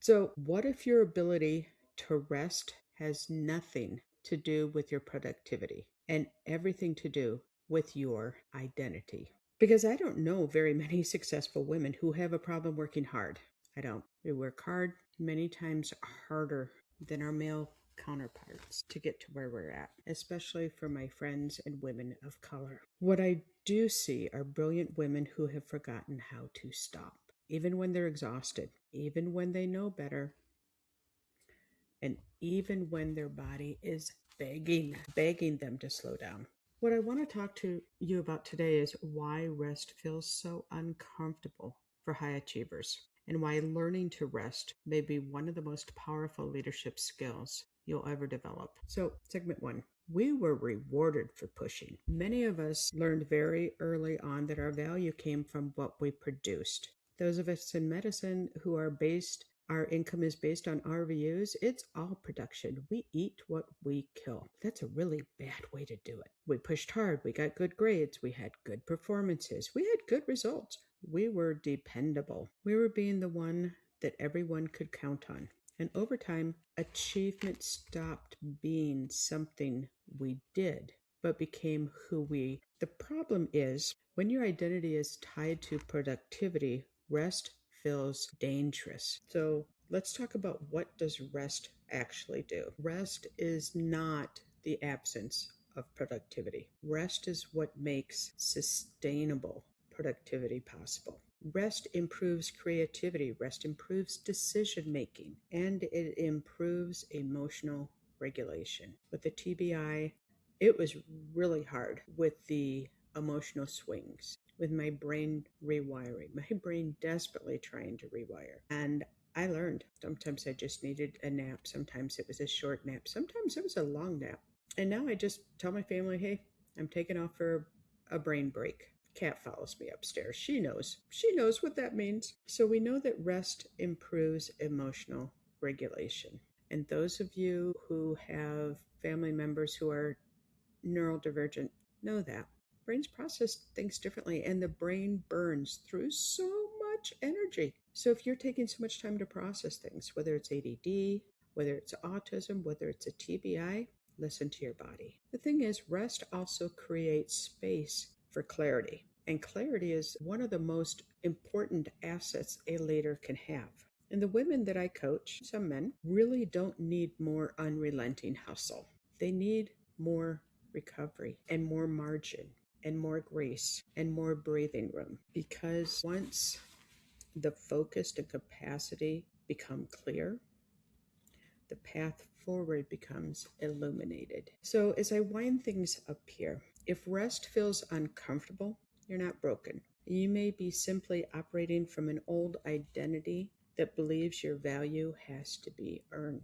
So, what if your ability to rest has nothing to do with your productivity and everything to do with your identity? Because I don't know very many successful women who have a problem working hard. I don't. We work hard, many times harder than our male counterparts to get to where we're at, especially for my friends and women of color. What I do see are brilliant women who have forgotten how to stop, even when they're exhausted, even when they know better, and even when their body is begging them to slow down. What I want to talk to you about today is why rest feels so uncomfortable for high achievers, and why learning to rest may be one of the most powerful leadership skills you'll ever develop. So, segment one. We were rewarded for pushing. Many of us learned very early on that our value came from what we produced. Those of us in medicine who are based our income is based on RVUs, it's all production. We eat what we kill. That's a really bad way to do it. We pushed hard. We got good grades. We had good performances. We had good results. We were dependable. We were being the one that everyone could count on. And over time, achievement stopped being something we did, but became who we. The problem is when your identity is tied to productivity, rest feels dangerous. So let's talk about what does rest actually do. Rest is not the absence of productivity. Rest is what makes sustainable productivity possible. Rest improves creativity, rest improves decision making, and it improves emotional regulation. With the TBI, it was really hard with the emotional swings, with my brain rewiring, my brain desperately trying to rewire. And I learned sometimes I just needed a nap. Sometimes it was a short nap. Sometimes it was a long nap. And now I just tell my family, hey, I'm taking off for a brain break. Cat follows me upstairs. She knows. She knows what that means. So we know that rest improves emotional regulation. And those of you who have family members who are neurodivergent know that. Brains process things differently, and the brain burns through so much energy. So if you're taking so much time to process things, whether it's ADD, whether it's autism, whether it's a TBI, listen to your body. The thing is, rest also creates space for clarity. And clarity is one of the most important assets a leader can have. And the women that I coach, some men, really don't need more unrelenting hustle. They need more recovery and more margin and more grace and more breathing room. Because once the focus and capacity become clear, the path forward becomes illuminated. So as I wind things up here, if rest feels uncomfortable, you're not broken. You may be simply operating from an old identity that believes your value has to be earned.